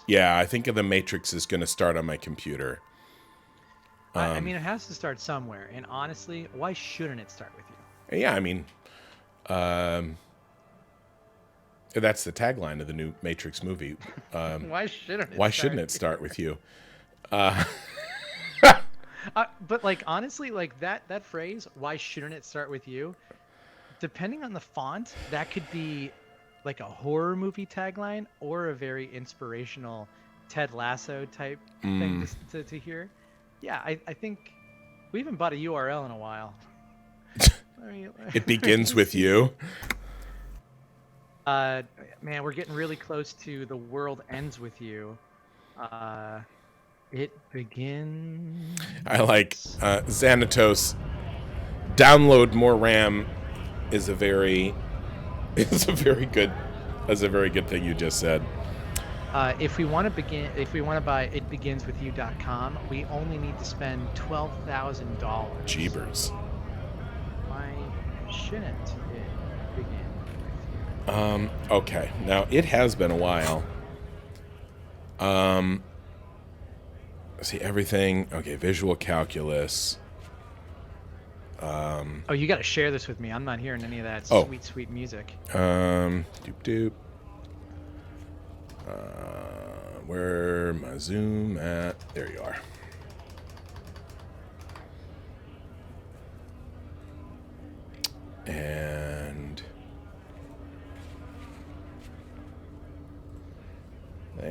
Yeah, I think the Matrix is going to start on my computer. I mean, it has to start somewhere. And honestly, why shouldn't it start with you? Yeah, I mean, that's the tagline of the new Matrix movie. Why shouldn't it Why start shouldn't with it you? start with you? But like honestly, like that phrase, why shouldn't it start with you? Depending on the font, that could be like a horror movie tagline or a very inspirational Ted Lasso type thing to hear. Yeah, I think we haven't bought a URL in a while. It Let begins me with see. you. Uh, Man, we're getting really close to the world ends with you. Uh, it begins. I like Xanatos. Download more RAM is a very good thing you just said. If we want to begin, if we want to buy itbeginswithyou.com, we only need to spend $12,000. Jeebers. Why shouldn't it begin with you? Okay. Now it has been a while. See everything. Okay, visual calculus. Oh, you got to share this with me. I'm not hearing any of that Oh. sweet, sweet music. Doop doop. Where my zoom at? There you are. And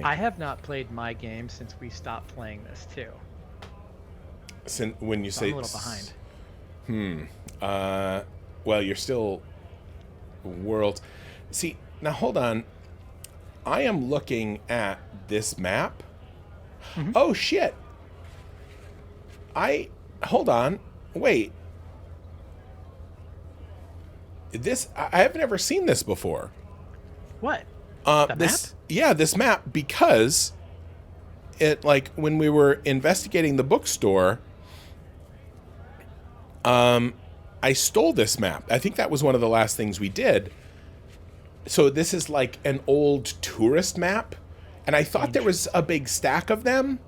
I have not played my game since we stopped playing this too. when you So say I'm a little behind. well, you're still world. See, now hold on. I am looking at this map. Mm-hmm. Oh shit. Hold on. Wait. I have never seen this before. What? The map? This map, because it, like, when we were investigating the bookstore, I stole this map. I think that was one of the last things we did. So this is like an old tourist map, and I thought there was a big stack of them.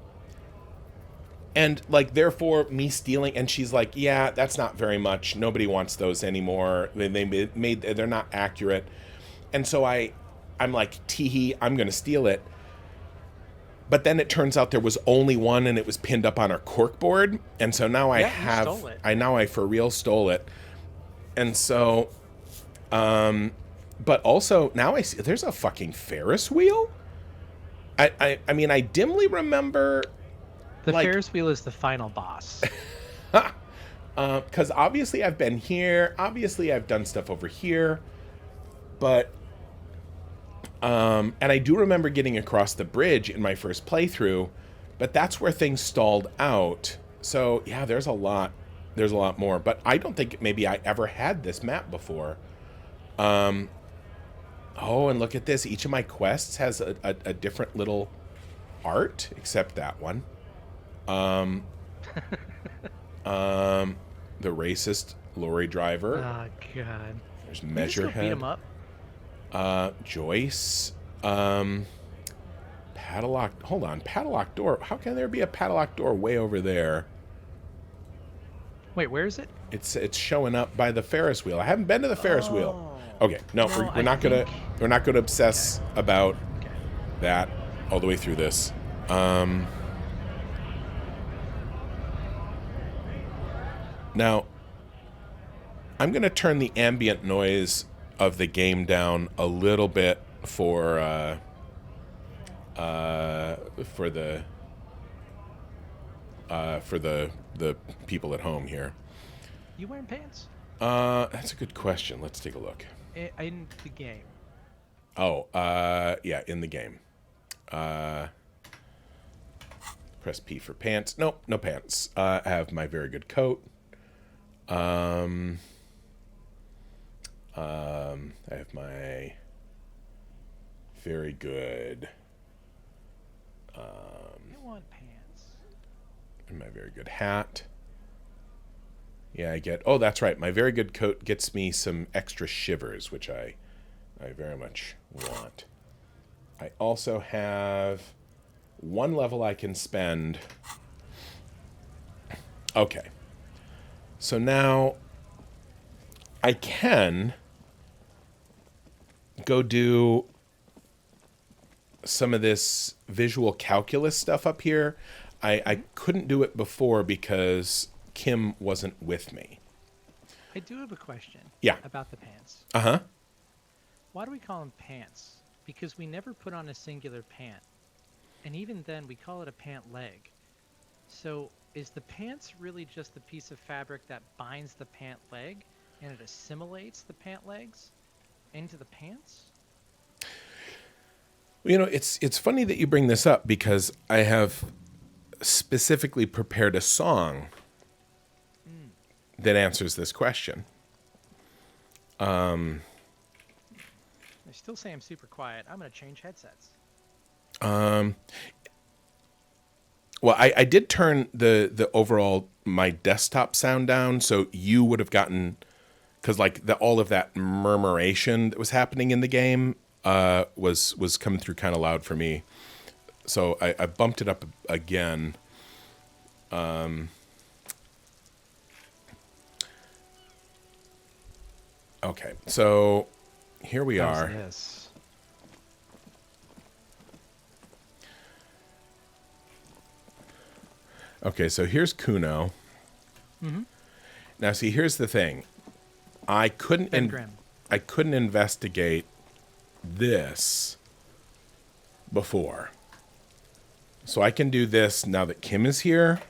And, like, therefore, me stealing, and she's like, yeah, that's not very much. Nobody wants those anymore. They're not accurate. And so I'm like, teehee, I'm going to steal it. But then it turns out there was only one, and it was pinned up on our corkboard. And so now You stole it. I for real stole it. And so, but also now I see there's a fucking Ferris wheel. I mean, I dimly remember. The Ferris wheel is the final boss. Because obviously I've been here. Obviously I've done stuff over here. But, and I do remember getting across the bridge in my first playthrough. But that's where things stalled out. So, yeah, there's a lot more. But I don't think maybe I ever had this map before. Oh, and look at this. Each of my quests has a different little art, except that one. The racist lorry driver. Oh god. There's Can you just go beat Measurehead. him up? Joyce. Padlock. Hold on. Padlock door. How can there be a padlock door way over there? Wait, where is it? It's showing up by the Ferris wheel. I haven't been to the Ferris wheel. Okay, no, No, we're not gonna obsess about Okay. that all the way through this. Now, I'm going to turn the ambient noise of the game down a little bit for the people at home here. You wearing pants? That's a good question. Let's take a look. In the game. Oh, yeah, in the game. Press P for pants. Nope, no pants. I have my very good coat. I have my very good I want pants. and my very good hat. Yeah, I get. Oh, that's right. My very good coat gets me some extra shivers, which I very much want. I also have one level I can spend. Okay. So now I can go do some of this visual calculus stuff up here. I couldn't do it before because Kim wasn't with me. I do have a question. Yeah. About the pants. Uh-huh. Why do we call them pants? Because we never put on a singular pant. And even then, we call it a pant leg. So is the pants really just the piece of fabric that binds the pant leg and it assimilates the pant legs into the pants? You know, it's funny that you bring this up because I have specifically prepared a song that answers this question. I still say I'm super quiet. I'm going to change headsets. Well, I did turn the overall my desktop sound down, so you would have gotten, because like all of that murmuration that was happening in the game was coming through kind of loud for me. So I bumped it up again. Okay, so here we are. This. Okay, so here's Kuno. Mm-hmm. Now, see, here's the thing. I couldn't investigate this before. So I can do this now that Kim is here.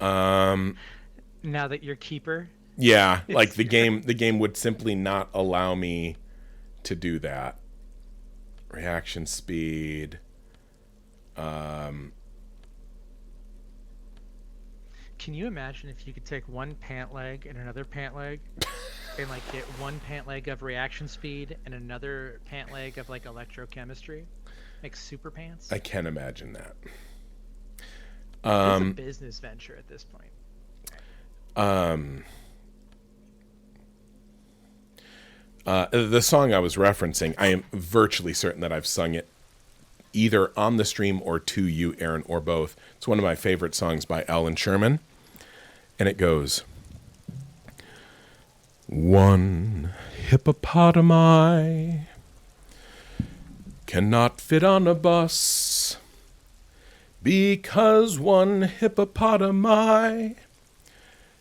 Now that you're keeper. Yeah, like the game would simply not allow me to do that. Reaction speed. Can you imagine if you could take one pant leg and another pant leg and like get one pant leg of reaction speed and another pant leg of like electrochemistry? Like super pants? I can imagine that. It's a business venture at this point. The song I was referencing, I am virtually certain that I've sung it either on the stream or to you, Aaron, or both. It's one of my favorite songs by Alan Sherman. And it goes, one hippopotami cannot fit on a bus because one hippopotami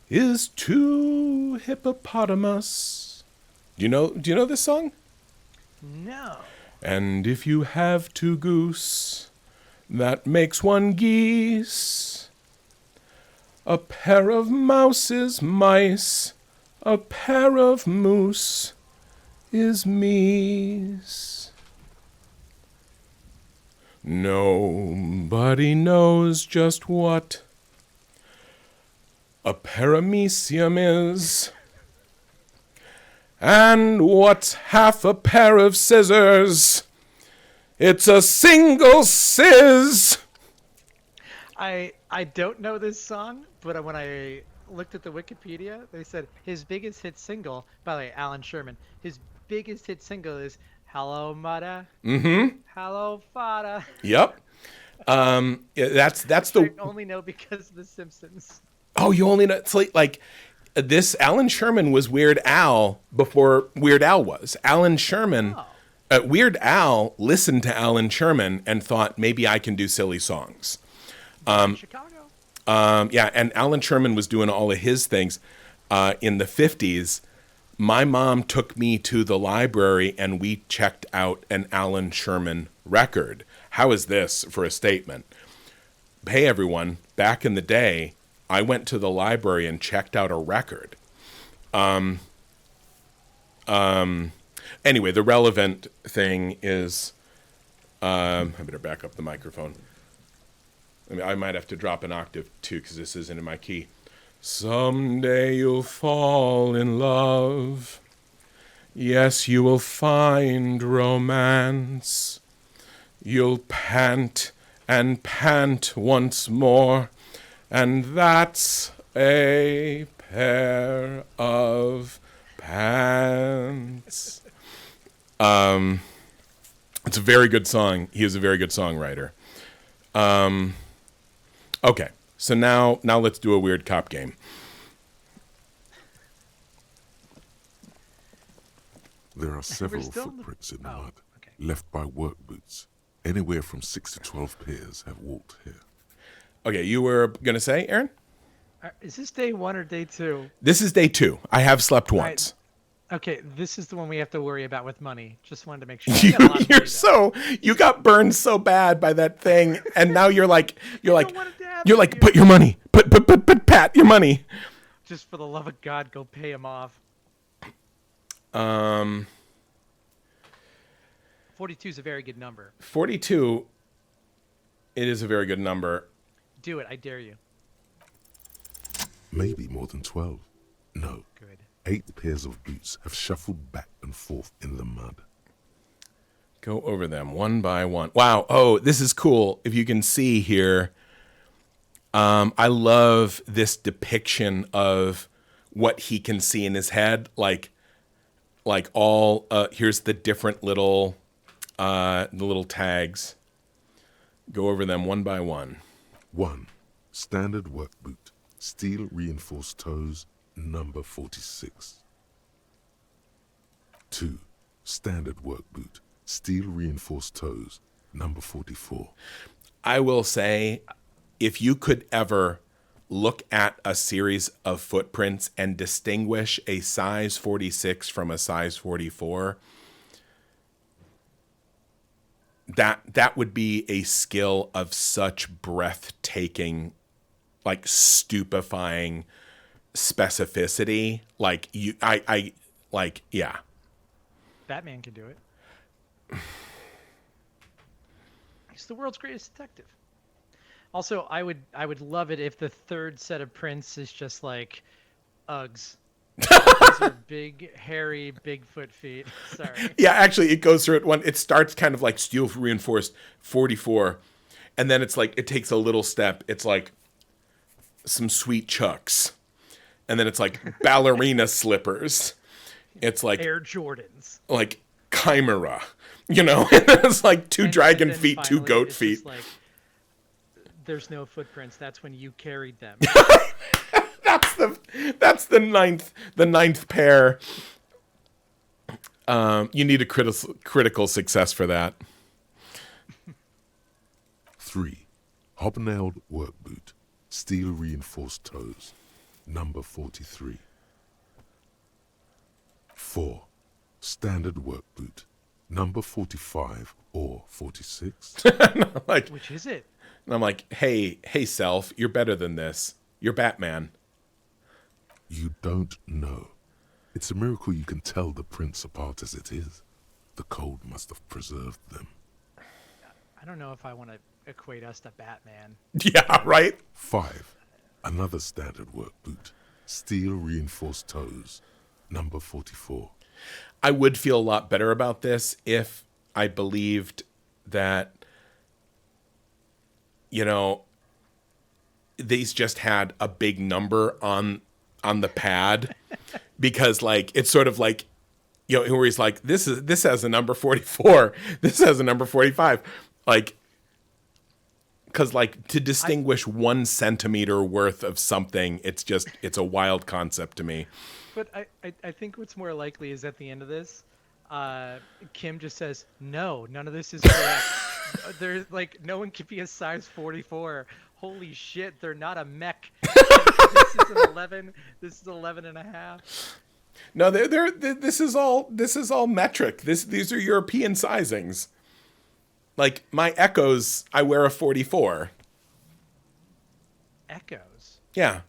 is too hippopotamus. Do you know this song? No. And if you have two goose, that makes one geese. A pair of mouse is mice, a pair of moose is meese. Nobody knows just what a paramecium is. And what's half a pair of scissors? It's a single sizz. I don't know this song, but when I looked at the Wikipedia, they said his biggest hit single, by the way, Alan Sherman, his biggest hit single is Hello Mudda. Mm-hmm. Hello Fada. Yep. That's the... I only know because of The Simpsons. Oh, you only know... It's like this Alan Sherman was Weird Al before Weird Al was. Alan Sherman... Oh. Weird Al listened to Alan Sherman and thought, maybe I can do silly songs. Chicago. Yeah, and Alan Sherman was doing all of his things in the 50s. My mom took me to the library and we checked out an Alan Sherman record. How is this for a statement? Hey, everyone, back in the day, I went to the library and checked out a record. Anyway, the relevant thing is... I better back up the microphone. I might have to drop an octave, too, because this isn't in my key. Someday you'll fall in love. Yes, you will find romance. You'll pant and pant once more, and that's a pair of pants. It's a very good song. He is a very good songwriter. Okay, so now let's do a weird cop game. There are several still- footprints in the Oh, mud, okay. left by work boots. Anywhere from 6 to 12 pairs have walked here. Okay, you were gonna say, Aaron? Is this day 1 or day 2? This is day 2. I have slept right. once. Okay, this is the one we have to worry about with money. Just wanted to make sure. I got a lot of money, though. You got burned so bad by that thing, and now you're like don't want it to happen you're to like you. put your money, put Pat your money. Just for the love of God, go pay him off. 42 is a very good number. 42. It is a very good number. Do it, I dare you. Maybe more than 12. No. Good. 8 pairs of boots have shuffled back and forth in the mud. Go over them one by one. Wow. Oh, this is cool. If you can see here, I love this depiction of what he can see in his head. Like all, here's the different little, the little tags. Go over them one by one. 1. Standard work boot. Steel reinforced toes. Number 46. 2. Standard work boot. Steel reinforced toes. Number 44. I will say, if you could ever look at a series of footprints and distinguish a size 46 from a size 44, that would be a skill of such breathtaking, like stupefying specificity. Like yeah. Batman can do it. He's the world's greatest detective. Also, I would love it if the third set of prints is just like Uggs. These are big, hairy, Bigfoot feet. Sorry. Yeah, actually, it goes through it. It starts kind of like steel reinforced 44, and then it's like it takes a little step. It's like some sweet chucks, and then it's like ballerina slippers. It's like Air Jordans. like chimera, and then it's like 2 dragon And then feet, 2 finally, goat it's feet. just like, there's no footprints. That's when you carried them. That's the ninth pair. You need a critical success for that. 3. Hobnailed work boot. Steel reinforced toes. Number 43. 4. Standard work boot. Number 45 or 46. Like, Which is it? and I'm like, hey, self, you're better than this. You're Batman. You don't know. It's a miracle you can tell the prints apart as it is. The cold must have preserved them. I don't know if I want to equate us to Batman. Yeah, right? 5. Another standard work boot. Steel reinforced toes. Number 44. I would feel a lot better about this if I believed that, these just had a big number on the pad, because like it's sort of like, where he's like, this has a number 44, this has a number 45, like, because like to distinguish 1 centimeter worth of something, it's a wild concept to me. But I think what's more likely is at the end of this, Kim just says, no, none of this is correct. There's like, no one could be a size 44. Holy shit, they're not a mech. This is an 11. This is 11 and a half. No, this is all metric. These are European sizings. Like my Echoes, I wear a 44. Echoes? Yeah.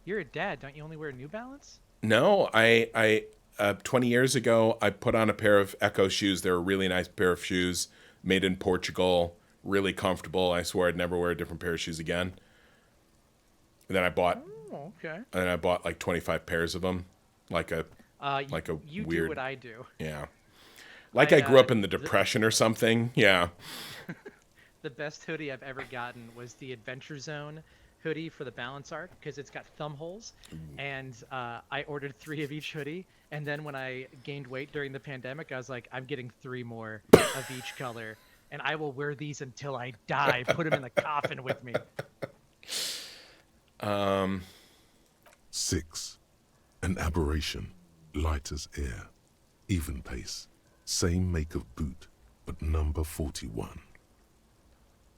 You're a dad. Don't you only wear New Balance? No, I 20 years ago, I put on a pair of Echo shoes. They're a really nice pair of shoes, made in Portugal, really comfortable. I swore I'd never wear a different pair of shoes again. And then I bought, Oh, okay. like 25 pairs of them, like a You weird. do what I do. Yeah, like I grew up in the Depression or something. Yeah. The best hoodie I've ever gotten was the Adventure Zone hoodie for the Balance Art, because it's got thumb holes. And I ordered 3 of each hoodie, And then when I gained weight during the pandemic, I was like, I'm getting 3 more of each color, and I will wear these until I die. Put them in the coffin with me. 6. An aberration, light as air, even pace, same make of boot, but number 41.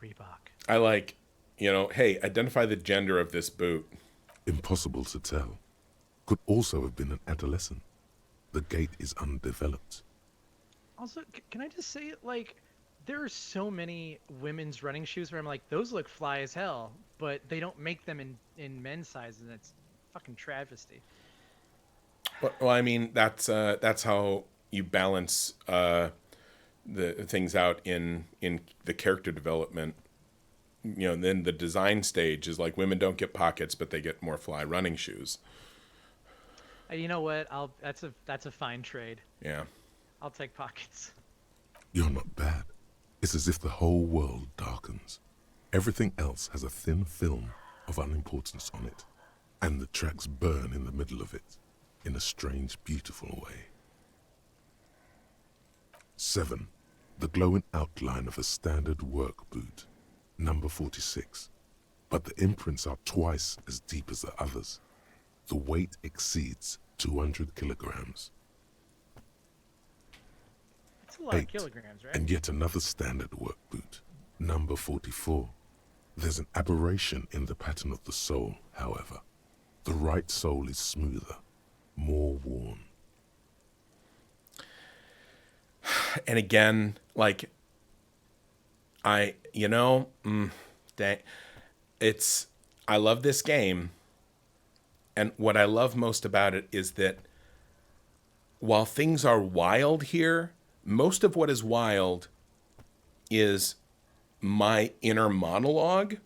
Reebok. I like, hey, identify the gender of this boot. Impossible to tell. Could also have been an adolescent. The gait is undeveloped. Also, can I just say, like, there are so many women's running shoes where I'm like, those look fly as hell, but they don't make them in men's sizes, and it's fucking travesty. Well, I mean, that's how you balance the things out in the character development. Then the design stage is like women don't get pockets, but they get more fly running shoes. You know what? That's a fine trade. Yeah. I'll take pockets. You're not bad. It's as if the whole world darkens. Everything else has a thin film of unimportance on it, and the tracks burn in the middle of it, in a strange, beautiful way. 7. The glowing outline of a standard work boot, number 46. But the imprints are twice as deep as the others. The weight exceeds 200 kilograms. That's a lot 8. of kilograms, right? And yet another standard work boot, number 44. There's an aberration in the pattern of the sole, however. The right sole is smoother, more worn. And again, like, I love this game. And what I love most about it is that while things are wild here, most of what is wild is my inner monologue.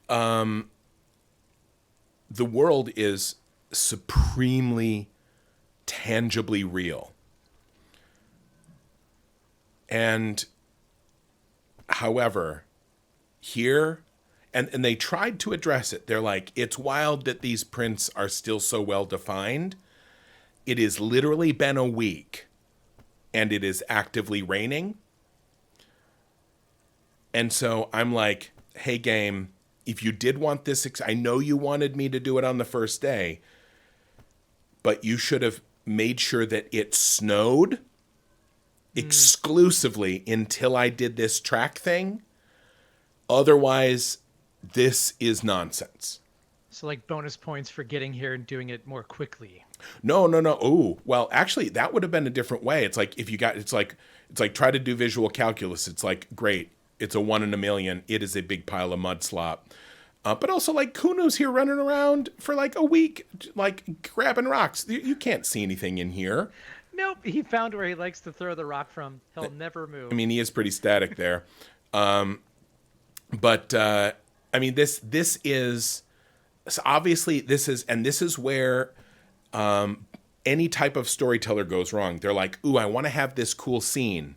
The world is supremely, tangibly real. And however, here, and they tried to address it. They're like, it's wild that these prints are still so well defined. It has literally been a week, and it is actively raining. And so I'm like, hey, game, if you did want this, I know you wanted me to do it on the first day, but you should have made sure that it snowed exclusively until I did this track thing. Otherwise, this is nonsense. So like bonus points for getting here and doing it more quickly. No. Oh, well, actually, that would have been a different way. It's like it's like try to do visual calculus. It's like, great. It's a 1 in a million. It is a big pile of mud slop. But also, like, Kuno's here running around for like a week, like grabbing rocks. You can't see anything in here. Nope, he found where he likes to throw the rock from. He'll never move. I mean, he is pretty static there. But I mean, this is obviously this is where any type of storyteller goes wrong. They're like, ooh, I want to have this cool scene.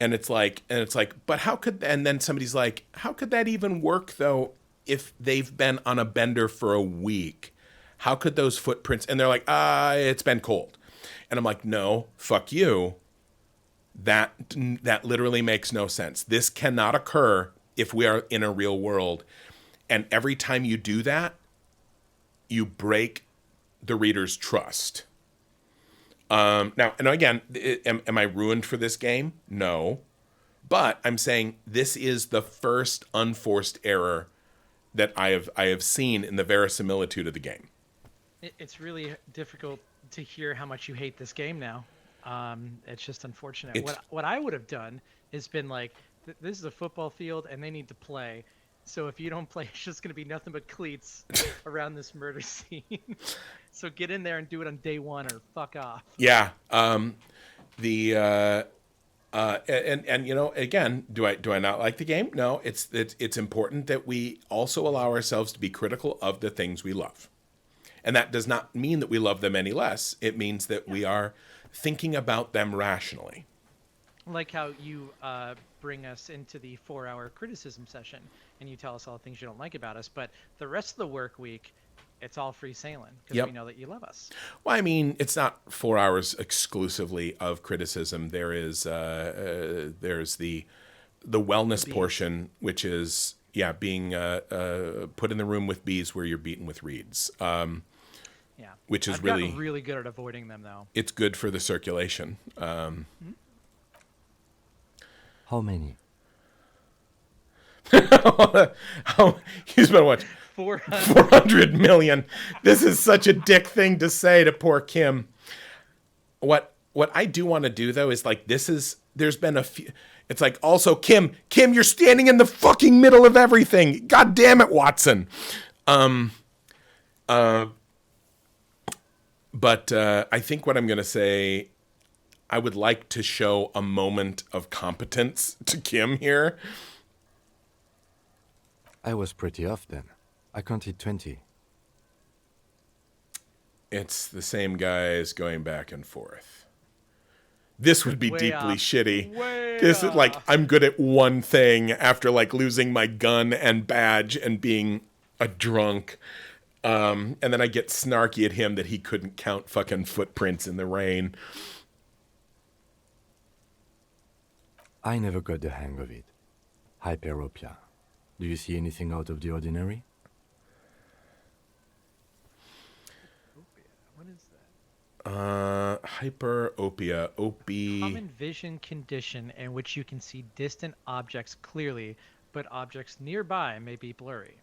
And it's like, but how could, and then somebody's like, how could that even work though, if they've been on a bender for a week? How could those footprints, and they're like, it's been cold. And I'm like, no, fuck you. That literally makes no sense. This cannot occur if we are in a real world. And every time you do that, you break the reader's trust. Now, and again, am I ruined for this game? No. But I'm saying this is the first unforced error that I have seen in the verisimilitude of the game. It's really difficult to hear how much you hate this game now. It's just unfortunate. What I would have done is been like, this is a football field and they need to play. So if you don't play, it's just going to be nothing but cleats around this murder scene. So get in there and do it on day 1 or fuck off. Yeah. And again, do I not like the game? No, it's important that we also allow ourselves to be critical of the things we love. And that does not mean that we love them any less. It means that we are thinking about them rationally. Like how you bring us into the 4-hour criticism session and you tell us all the things you don't like about us, but the rest of the work week, it's all free sailing because Yep. we know that you love us. Well, I mean, it's not 4 hours exclusively of criticism. There's the wellness bees. portion, which is being put in the room with bees where you're beaten with reeds, Yeah. which is I've gotten really really good at avoiding them though. it's good for the circulation. How many? He's been what 400. 400 million. This is such a dick thing to say to poor Kim. What I do want to do though is like there's been a few. It's like also Kim, you're standing in the fucking middle of everything. God damn it, Watson. But I think what I'm gonna say, I would like to show a moment of competence to Kim here. I was pretty off then. I counted 20. It's the same guys going back and forth. This would be Way deeply off. shitty. Way This is like, off. I'm good at one thing after like losing my gun and badge and being a drunk. And then I get snarky at him that he couldn't count fucking footprints in the rain. I never got the hang of it. Hyperopia. Do you see anything out of the ordinary? What is that? Hyperopia. Common vision condition in which you can see distant objects clearly, but objects nearby may be blurry.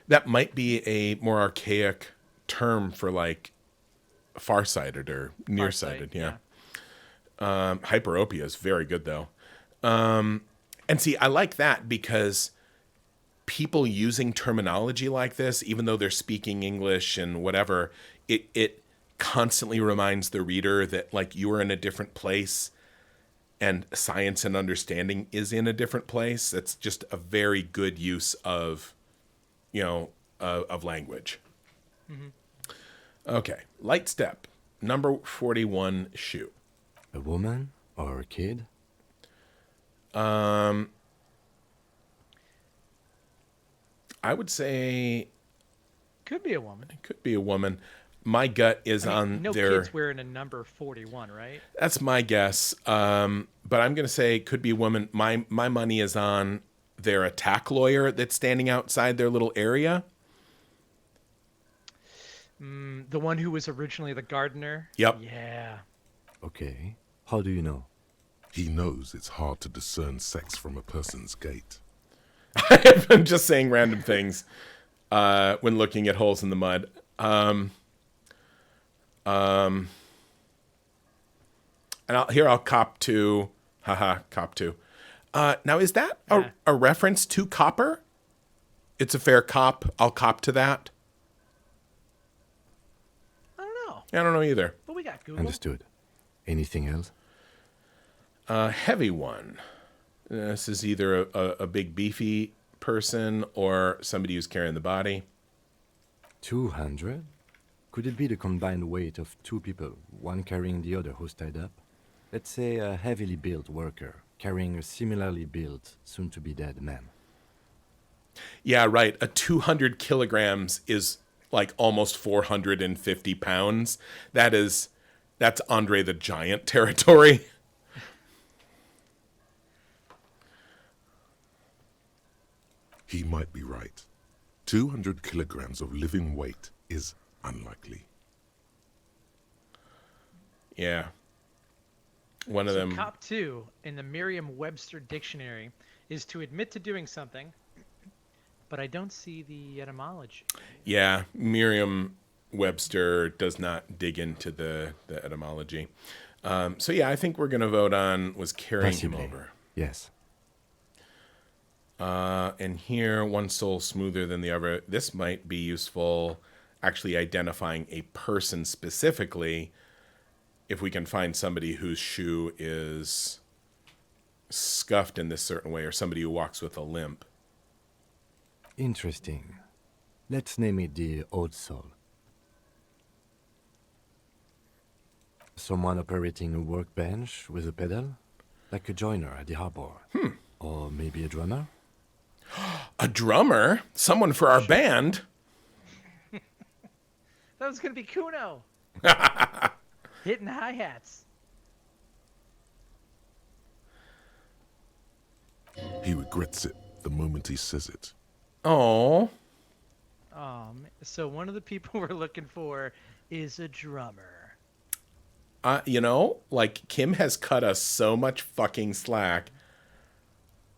That might be a more archaic term for like farsighted or nearsighted. Farsight, Yeah. Hyperopia is very good though. And see, I like that because people using terminology like this, even though they're speaking English and whatever, it constantly reminds the reader that like you are in a different place and science and understanding is in a different place. That's just a very good use of, of language. Okay. Light step. Number 41, shoot. A woman or a kid? I would say Could be a woman. it could be a woman. My gut is on no their. kids wearing a number 41, right? That's my guess. But I'm going to say it could be a woman. My money is on their attack lawyer that's standing outside their little area. The one who was originally the gardener. Yep. Yeah. Okay. How do you know? He knows it's hard to discern sex from a person's gait. I'm just saying random things when looking at holes in the mud. And I'll cop to. Haha, cop to. Now, is that a reference to copper? It's a fair cop. I'll cop to that. I don't know, I don't know either. but we got Google. Understood. Anything else? Heavy one. This is either a big beefy person or somebody who's carrying the body. 200? Could it be the combined weight of two people, one carrying the other who's tied up? Let's say a heavily built worker carrying a similarly built, soon-to-be-dead man. Yeah, right. A 200 kilograms is like almost 450 pounds. That's Andre the Giant territory. He might be right. 200 kilograms of living weight is unlikely. Yeah. One of So them. cop 2 in the Merriam-Webster dictionary is to admit to doing something, but I don't see the etymology. Yeah, Merriam-Webster does not dig into the etymology. So yeah, I think we're going to vote on was carrying him Possibly. over. Yes. And here, one soul smoother than the other. This might be useful actually identifying a person specifically if we can find somebody whose shoe is scuffed in this certain way or somebody who walks with a limp. Interesting. Let's name it the old soul. Someone operating a workbench with a pedal? Like a joiner at the harbor. Or maybe a drummer? A drummer? Someone for our band? That was gonna be Kuno. Hitting hi-hats. He regrets it the moment he says it. Oh, So one of the people we're looking for is a drummer. you know, like Kim has cut us so much fucking slack.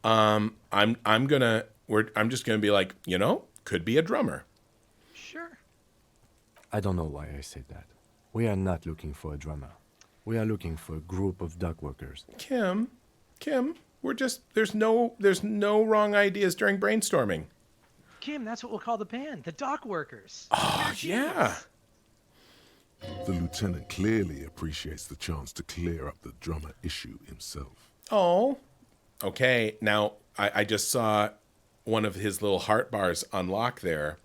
I'm just gonna be like, you know, could be a drummer. Sure. I don't know why I said that. We are not looking for a drummer. We are looking for a group of dock workers. Kim, there's no wrong ideas during brainstorming. Kim, that's what we'll call the band, the dock workers. Oh, yeah. The lieutenant clearly appreciates the chance to clear up the drummer issue himself. Oh, okay. Now, I just saw one of his little heart bars unlock there,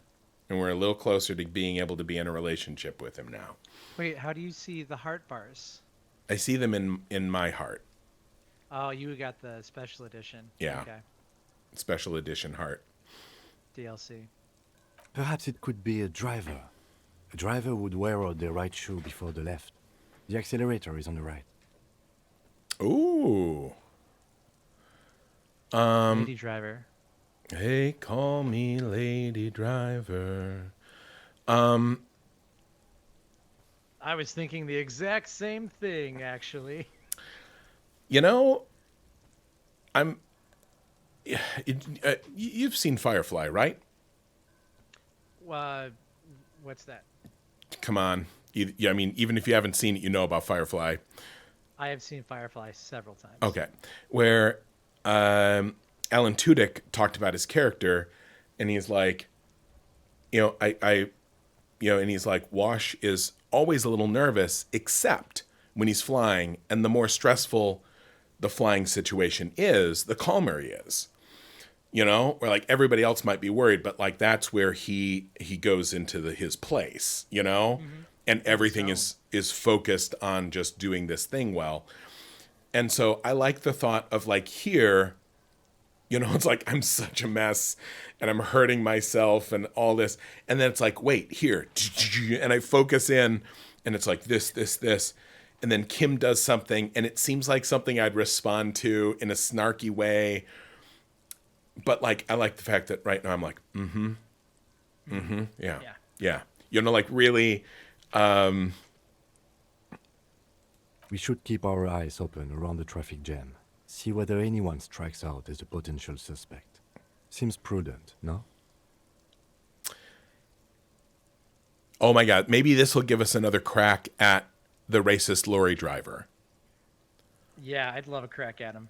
and we're a little closer to being able to be in a relationship with him now. Wait, how do you see the heart bars? I see them in my heart. Oh, you got the special edition. Yeah. Okay. Special edition heart. DLC. Perhaps it could be a driver. A driver would wear out the right shoe before the left. The accelerator is on the right. Ooh. Lady driver. Hey, call me Lady Driver. I was thinking the exact same thing, actually. You know, you've seen Firefly, right? What's that? Come on. I mean, even if you haven't seen it, you know about Firefly. I have seen Firefly several times. Okay. Where Alan Tudyk talked about his character, and he's like, and he's like, Wash is always a little nervous, except when he's flying, and the more stressful the flying situation is, the calmer he is. You know, where like everybody else might be worried, but like that's where he goes into his place, you know, and everything is focused on just doing this thing well. And so I like the thought of like here, you know, it's like I'm such a mess and I'm hurting myself and all this. And then it's like, wait, here. And I focus in and it's like this. And then Kim does something and it seems like something I'd respond to in a snarky way. But like, I like the fact that right now I'm like, yeah. You know, like really. We should keep our eyes open around the traffic jam. See whether anyone strikes out as a potential suspect. Seems prudent, no? Oh my God, maybe this will give us another crack at the racist lorry driver. Yeah, I'd love a crack at him.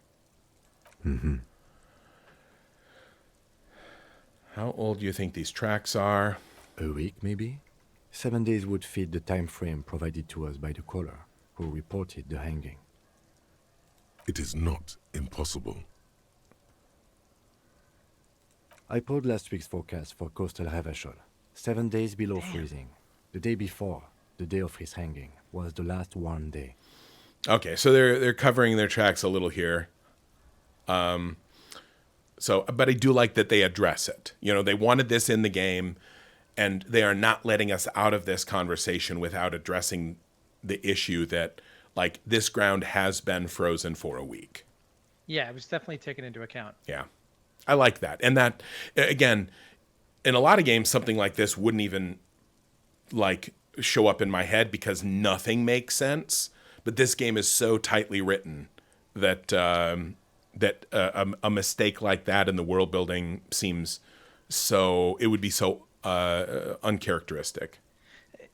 How old do you think these tracks are? A week, maybe? 7 days would fit the time frame provided to us by the caller, who reported the hanging. It is not impossible. I pulled last week's forecast for coastal Havashol. 7 days below freezing. The day before, the day of his hanging, was the last warm day. Okay, so they're covering their tracks a little here. So, but I do like that they address it. You know, they wanted this in the game, and they are not letting us out of this conversation without addressing the issue that, like, this ground has been frozen for a week. Yeah, it was definitely taken into account. Yeah, I like that. And that, again, in a lot of games, something like this wouldn't even, like, show up in my head because nothing makes sense. But this game is so tightly written that a mistake like that in the world building seems so, it would be so uncharacteristic.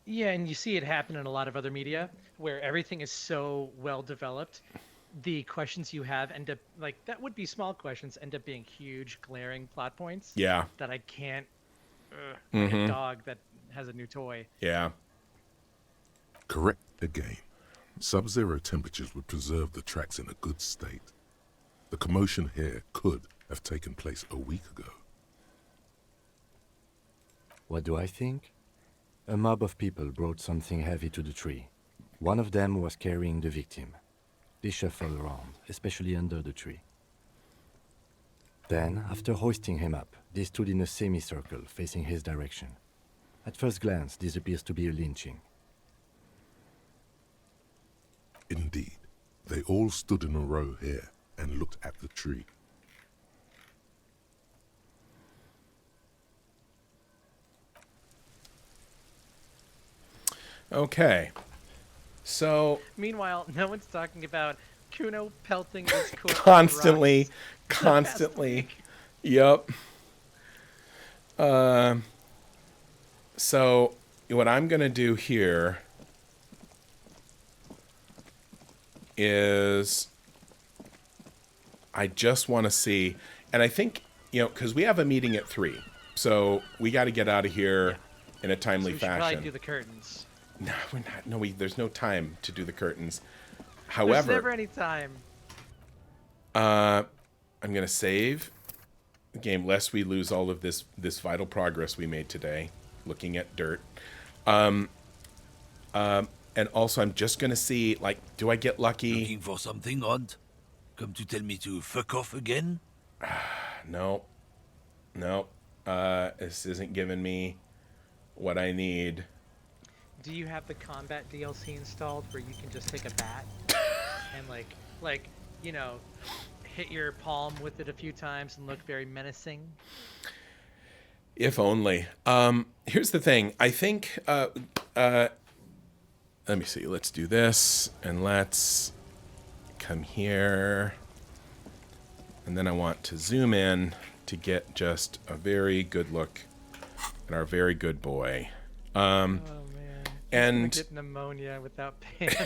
Yeah, and you see it happen in a lot of other media where everything is so well developed. The questions you have end up, like, that would be small questions, end up being huge, glaring plot points. Yeah. That I can't, like a dog that has a new toy. Yeah. Correct again. Sub-zero temperatures would preserve the tracks in a good state. The commotion here could have taken place a week ago. What do I think? A mob of people brought something heavy to the tree. One of them was carrying the victim. They shuffled around, especially under the tree. Then, after hoisting him up, they stood in a semicircle facing his direction. At first glance, this appears to be a lynching. Indeed, they all stood in a row here and looked at the tree. Okay. So Meanwhile, no one's talking about Kuno pelting this corpse with constantly, rocks. constantly. Yep. So what I'm going to do here is I just want to see, and I think, because we have a meeting at 3, so we got to get out of here in a timely So we should probably fashion. do the curtains. No, we're not. No, there's no time to do the curtains. There's However, never any time. I'm going to save the game lest we lose all of this vital progress we made today looking at dirt. And also I'm just going to see, like, do I get lucky? Looking for something odd? Come to tell me to fuck off again? No. This isn't giving me what I need. Do you have the combat DLC installed where you can just take a bat and like hit your palm with it a few times and look very menacing? If only. Here's the thing. I think, let me see. Let's do this, and let's come here. And then I want to zoom in to get just a very good look at our very good boy. Oh man. And Get pneumonia without pants.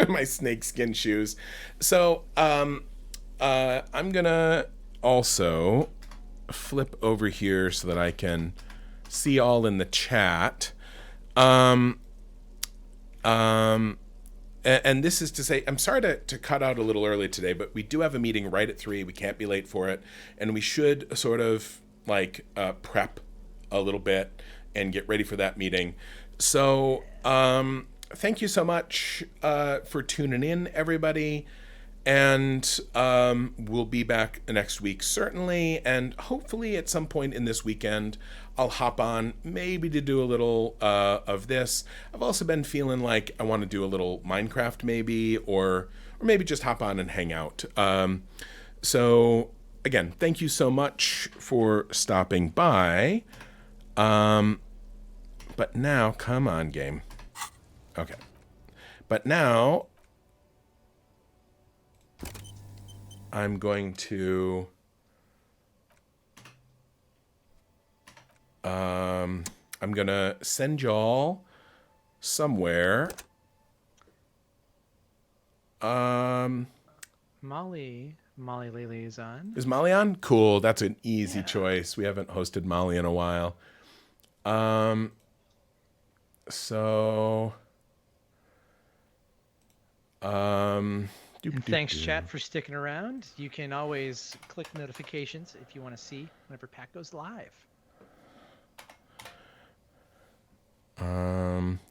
my snakeskin shoes. So, I'm gonna also flip over here so that I can see all in the chat. And this is to say, I'm sorry to cut out a little early today, but we do have a meeting right at 3. We can't be late for it, and we should sort of prep a little bit and get ready for that meeting. So, thank you so much for tuning in, everybody. And we'll be back next week, certainly. And hopefully at some point in this weekend, I'll hop on maybe to do a little of this. I've also been feeling like I want to do a little Minecraft maybe, or maybe just hop on and hang out. So, again, thank you so much for stopping by. But now, come on, game. Okay. But now, I'm going to... I'm going to send y'all somewhere. Molly Lily is on. Is Molly on? Cool. That's an easy choice. We haven't hosted Molly in a while. Thanks, chat, for sticking around. You can always click notifications if you want to see whenever Pack goes live.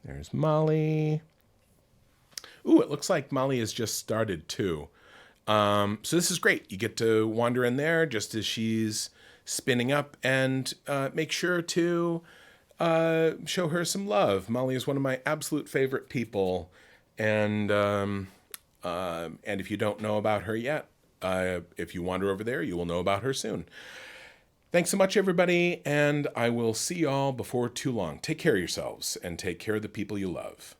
There's Molly. Ooh, it looks like Molly has just started too. So this is great. You get to wander in there just as she's spinning up, and make sure to show her some love. Molly is one of my absolute favorite people, and if you don't know about her yet, if you wander over there, you will know about her soon. Thanks so much, everybody, and I will see y'all before too long. Take care of yourselves, and take care of the people you love.